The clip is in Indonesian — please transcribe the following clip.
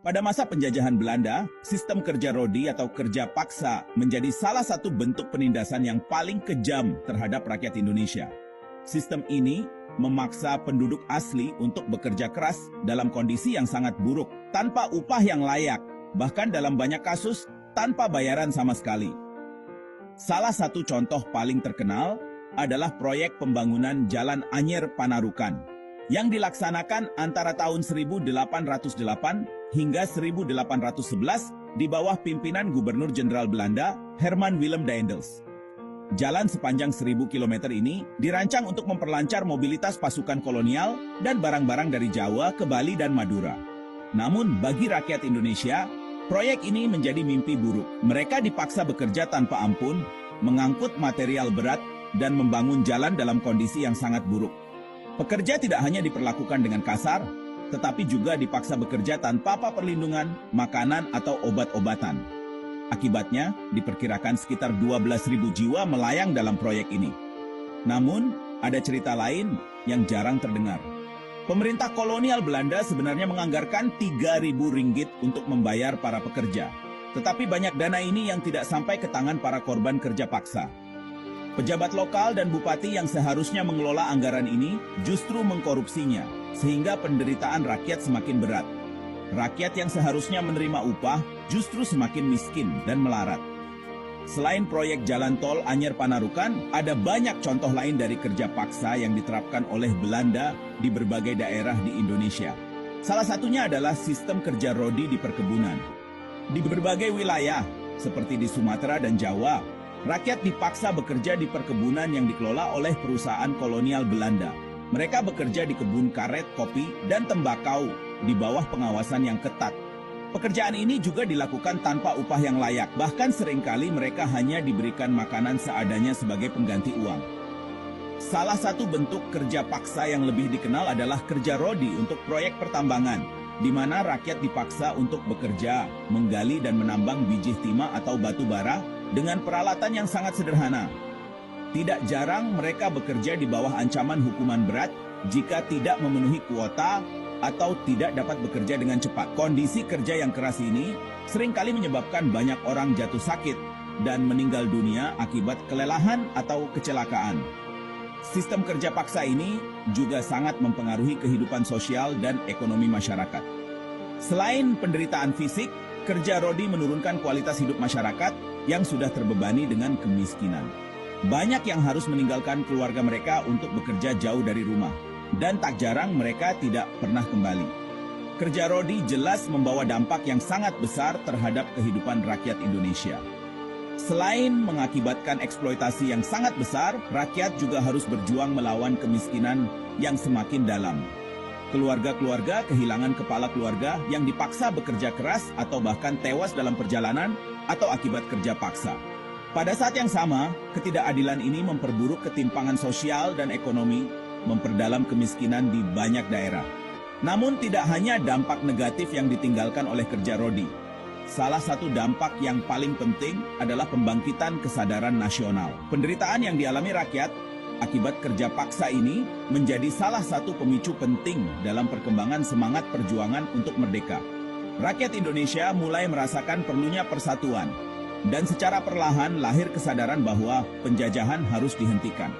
Pada masa penjajahan Belanda, sistem kerja rodi atau kerja paksa menjadi salah satu bentuk penindasan yang paling kejam terhadap rakyat Indonesia. Sistem ini memaksa penduduk asli untuk bekerja keras dalam kondisi yang sangat buruk, tanpa upah yang layak, bahkan dalam banyak kasus tanpa bayaran sama sekali. Salah satu contoh paling terkenal adalah proyek pembangunan Jalan Anyer Panarukan yang dilaksanakan antara tahun 1808 hingga 1811 di bawah pimpinan Gubernur Jenderal Belanda Herman Willem Daendels. Jalan sepanjang 1000 km ini dirancang untuk memperlancar mobilitas pasukan kolonial dan barang-barang dari Jawa ke Bali dan Madura. Namun bagi rakyat Indonesia, proyek ini menjadi mimpi buruk. Mereka dipaksa bekerja tanpa ampun, mengangkut material berat, dan membangun jalan dalam kondisi yang sangat buruk. Pekerja tidak hanya diperlakukan dengan kasar, tetapi juga dipaksa bekerja tanpa perlindungan, makanan, atau obat-obatan. Akibatnya, diperkirakan sekitar 12.000 jiwa melayang dalam proyek ini. Namun, ada cerita lain yang jarang terdengar. Pemerintah kolonial Belanda sebenarnya menganggarkan 3.000 ringgit untuk membayar para pekerja. Tetapi banyak dana ini yang tidak sampai ke tangan para korban kerja paksa. Pejabat lokal dan bupati yang seharusnya mengelola anggaran ini justru mengkorupsinya, sehingga penderitaan rakyat semakin berat. Rakyat yang seharusnya menerima upah justru semakin miskin dan melarat. Selain proyek jalan tol Anyer Panarukan, ada banyak contoh lain dari kerja paksa yang diterapkan oleh Belanda di berbagai daerah di Indonesia. Salah satunya adalah sistem kerja rodi di perkebunan. Di berbagai wilayah, seperti di Sumatera dan Jawa, rakyat dipaksa bekerja di perkebunan yang dikelola oleh perusahaan kolonial Belanda. Mereka bekerja di kebun karet, kopi, dan tembakau di bawah pengawasan yang ketat. Pekerjaan ini juga dilakukan tanpa upah yang layak, bahkan seringkali mereka hanya diberikan makanan seadanya sebagai pengganti uang. Salah satu bentuk kerja paksa yang lebih dikenal adalah kerja rodi untuk proyek pertambangan, di mana rakyat dipaksa untuk bekerja, menggali dan menambang biji timah atau batu bara dengan peralatan yang sangat sederhana. Tidak jarang mereka bekerja di bawah ancaman hukuman berat jika tidak memenuhi kuota atau tidak dapat bekerja dengan cepat. Kondisi kerja yang keras ini seringkali menyebabkan banyak orang jatuh sakit dan meninggal dunia akibat kelelahan atau kecelakaan. Sistem kerja paksa ini juga sangat mempengaruhi kehidupan sosial dan ekonomi masyarakat. Selain penderitaan fisik, kerja rodi menurunkan kualitas hidup masyarakat yang sudah terbebani dengan kemiskinan. Banyak yang harus meninggalkan keluarga mereka untuk bekerja jauh dari rumah, dan tak jarang mereka tidak pernah kembali. Kerja rodi jelas membawa dampak yang sangat besar terhadap kehidupan rakyat Indonesia. Selain mengakibatkan eksploitasi yang sangat besar, rakyat juga harus berjuang melawan kemiskinan yang semakin dalam. Keluarga-keluarga kehilangan kepala keluarga yang dipaksa bekerja keras atau bahkan tewas dalam perjalanan atau akibat kerja paksa. Pada saat yang sama, ketidakadilan ini memperburuk ketimpangan sosial dan ekonomi, memperdalam kemiskinan di banyak daerah. Namun tidak hanya dampak negatif yang ditinggalkan oleh kerja rodi. Salah satu dampak yang paling penting adalah pembangkitan kesadaran nasional. Penderitaan yang dialami rakyat akibat kerja paksa ini menjadi salah satu pemicu penting dalam perkembangan semangat perjuangan untuk merdeka. Rakyat Indonesia mulai merasakan perlunya persatuan, dan secara perlahan lahir kesadaran bahwa penjajahan harus dihentikan.